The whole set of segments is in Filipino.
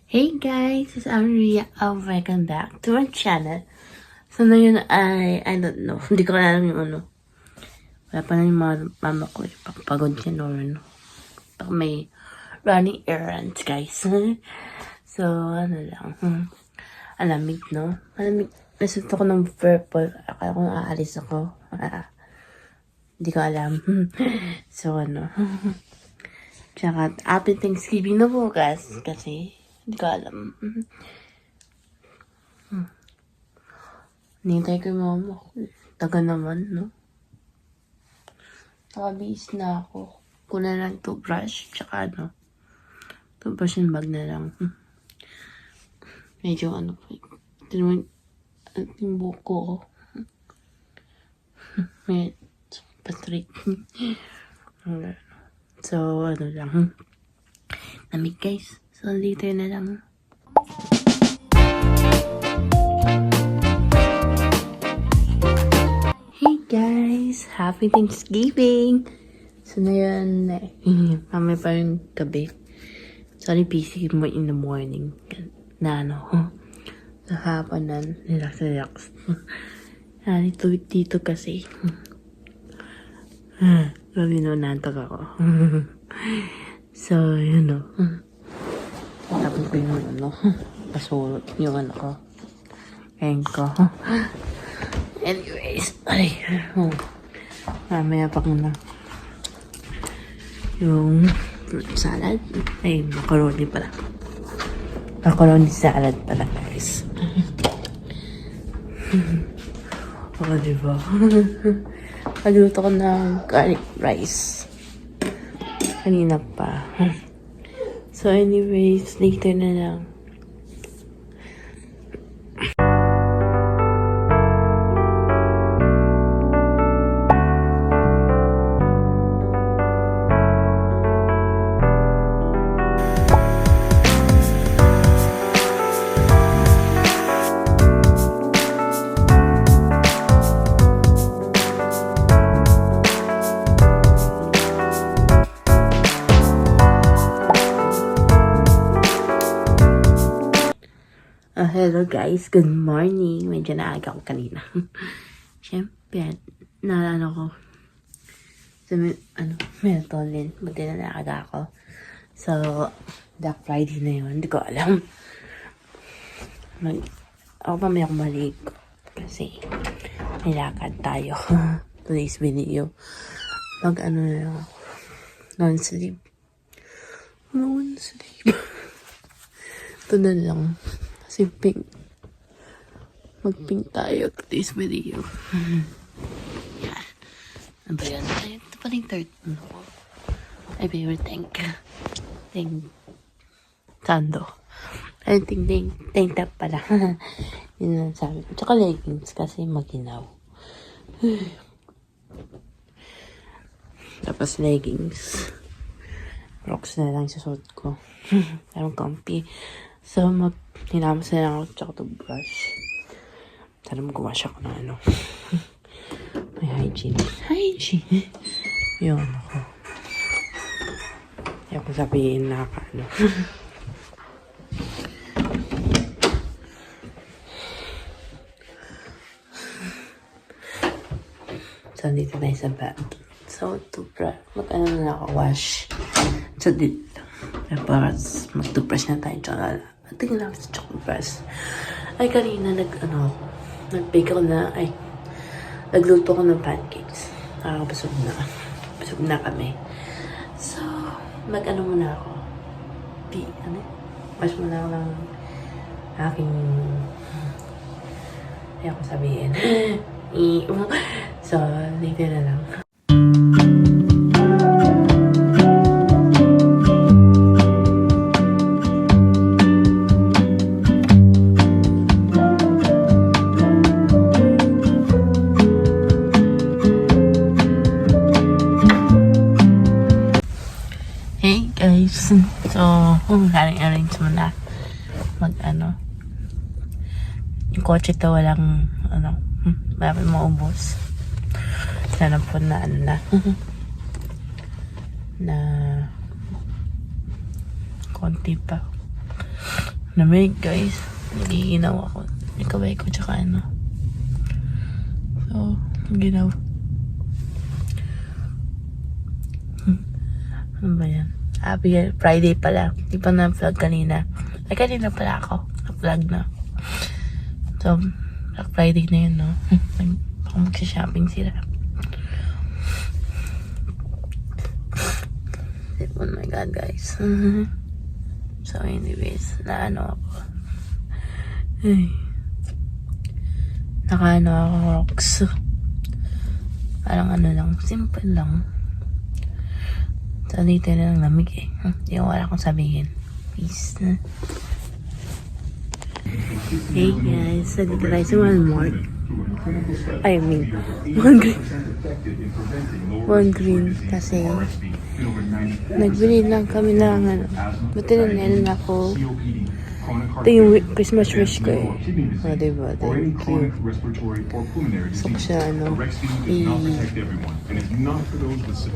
Hey guys, it's Amria. Welcome back to our channel. So ngayon I don't know, hindi ko alam yung ano. Wala pa na yung mama ko. Pagod siya no, ano. Baka may running errands guys. So ano lang. Alamig no? Alamig. Nasuto ko ng purple. Akala ko aalis ako. Hindi ko alam. So ano. Tsaka happy Thanksgiving na bukas. Kasi hindi ko alam. Nintay ko yung mama ko. Taga naman, no? Nakabihis na ako. Kuna lang toothbrush. Tsaka ano. Toothbrush and bag na lang. Medyo ano po. Tinawin yung buko ko. May patrik. So, ano lang. Namig guys. So, later na lang. Hey guys! Happy Thanksgiving! So, na yun. Mamaya pa yung gabi. Sorry, busy mo in the morning. Na ano. Sa hapon na. Relax. Dito kasi. Gabi no, nantok ako. So, yun o. Tapos ko yung ano, pasulot yung ano ko. Ayan ko. Anyways, ay. Mamaya pa ko na. Yung fruit salad. Ay, macaroni pala. Macaroni salad pala, guys. O, diba? Naluto ko ng garlic rice. Kanina pa. So anyways, later na lang. Hello guys, good morning. Medyo naaga ko kanina. Siyempre, naalala ko. So, melatonin. Buti na naaga ako. So, Black Friday na yun. Hindi ko alam. Ako pa may akong maligo. Kasi, may lakad tayo. Today's video. Pag ano na lang ako. Non-sleep. Ito na lang. Kasi pink. Mag-pink tayo today's video. Yan. Ano ba yan? Ay, ito pa rin third. Ay, favorite tank. Sando. Ay, tank top pala. Yun lang sabi ko. Tsaka leggings kasi maginaw. Tapos leggings. Rocks na lang sa suot ko. Parang comfy. So, hinamos na lang ako tsaka toothbrush. Sana mag-wash ako ng ano. May hygiene. Yun ako. Kaya ko sabihin na ano. So, dito tayo sa bag. So, toothbrush. Mag-ano na ako, wash. So, dito. Tapos, mag-toothbrush na tayo. Tsaka, tingnan namin sa toothbrush. Ay, kanina nag-bake ako na, nagluto ko ng pancakes. Nakakabusog na. Busog na kami. So, mag-ano muna ako. Wash muna ako ng aking, kaya ko sabihin. So, later na lang. So, galing arrange mo na yung kotse to walang marami maubos. Sana po na na konti pa. Lamig guys. Nagiginaw ako. Yung kamay ko tsaka ano. So, ginaw. Ano ba yan? Happy Friday pala. Di pa na-vlog kanina. Ay, kanina pala ako. Na-vlog na. So, Black Friday na yun, no? Baka magsha-shopping sila. Oh my God, guys. So, anyways, naano ako. Ay. Nakaano ako, rocks. Parang ano lang, simple lang. So, dito na lang lamig eh. Hindi ko wala akong sabihin. Peace. Hey guys, nandito tayo sa Walmart. I mean, One Green. Kasi, nagbili lang kami ng ano. Buti na nila ako. Ito yung Christmas wish ko eh. O, diba? Thank you. Gusto ko siya, ano,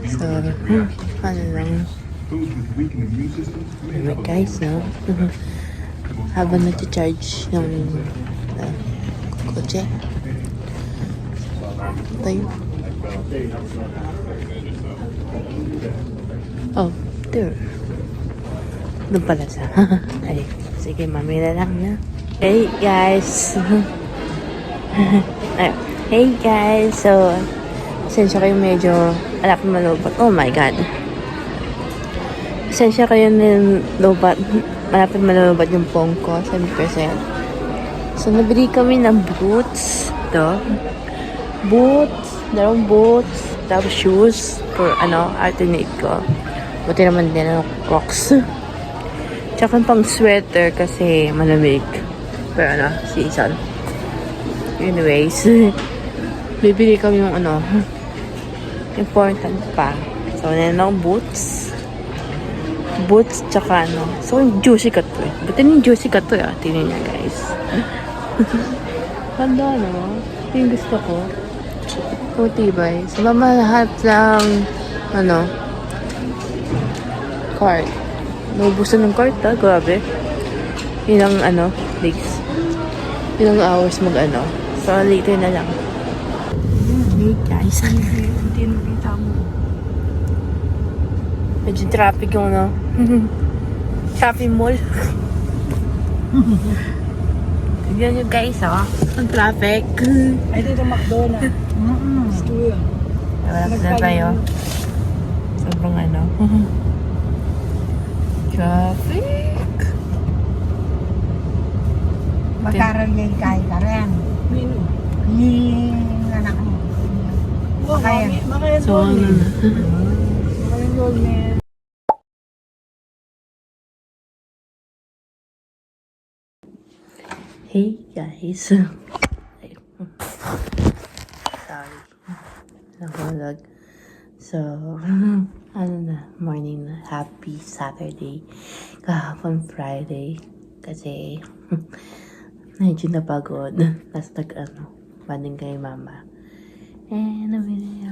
so, ano lang. Alright guys, no? Habang nag-charge ng kotse. Ito yun. Oh, there. Doon pala sa. Ay, sige, mamila lang na. Hey guys. Hey guys. So, pasensya kayo medyo alap malobot. Oh my God. Pasensya kayo ng lobat. Malapit malabad yung phone ko, 7%. So, nabili kami ng boots. Ito. Boots. Dalawang boots. Tapos shoes. For, alternate ko. Buti naman din ang Crocs. Tsaka pang sweater kasi malamig. Pero season. Anyways. Bibili kami yung important pa. So, nandang boots. Boots, tsaka So, yung juicy ka to eh. Buti yung juicy ka to eh. Tingnan niya, guys. Ganda, no? Ito yung gusto ko. So, tibay. So, mamalahat lang, cart. Naubusan ng cart, ha? Grabe. Ilang, days. Ilang hours So, later na lang. Hey, guys. Hindi nakita mo. Medyo traffic yung shopping mall. Tignan nyo guys, ang traffic. Ay, dito McDonald's. Gusto yun. Wala na tayo. Sobrang traffic. Magkaroon yung kahit ka rin. Mino. Yung anak mo. Makaya So, hey guys. Sorry. Nahulog. So, morning na. Happy Saturday. Kahapon Friday. Kasi, medyo napagod. Tapos banding kay mama. Nabili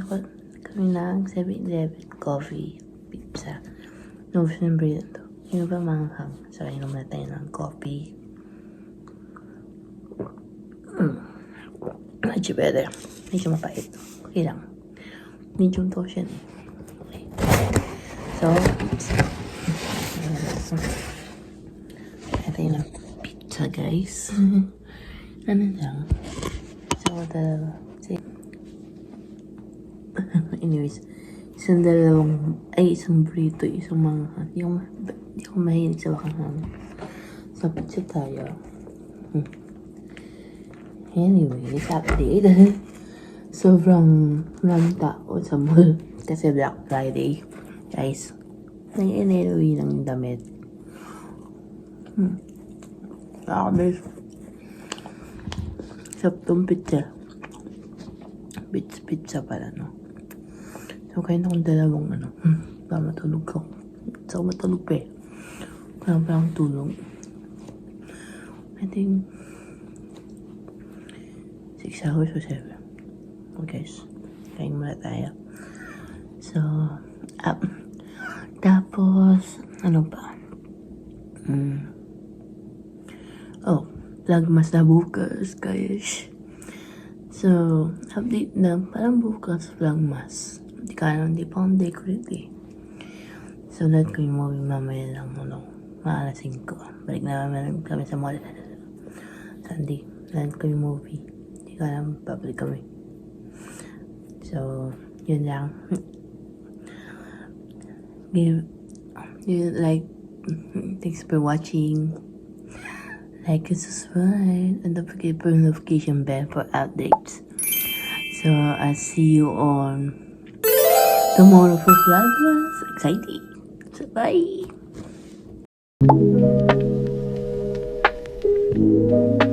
kami ng 7-Eleven coffee, pizza. Nubos ng bread ito. Yung ba manghang? So, inom na tayo ng coffee. Medyo better. Medyo mapait. Okay lang. Medium to siya. Okay. So, pizza. Ito yung pizza, guys. Ano lang. So, anyways, isang burrito, isang manghang. Hindi ako mahilig sa manghang. So, pizza tayo. Anyways, update. Sobrang maraming tao sa mall kasi Black Friday. Guys, nag-enjoy lang yung damit. Guys. Saptong pizza. Pizza pala, no? So, kain akong dalawang, para matulog ko. So, matulog pa eh. Kaya pa akong tulog. I think 6 hours or 7. Okay, guys. Kain muna tayo. So, tapos, ano pa? Vlogmas na bukas, guys. So, update na, parang bukas Vlogmas. Hindi pa akong decorate eh. So, lahat ko yung movie mamaya lang, maalas 5. Balik na kami sa mall. Sunday, lahat ko yung movie. Hindi ko alam, babalik kami. So, yun lang. Thanks for watching. Like and subscribe, and don't forget to notification bell for updates. So I'll see you on tomorrow for Vlogmas. Exciting. So bye.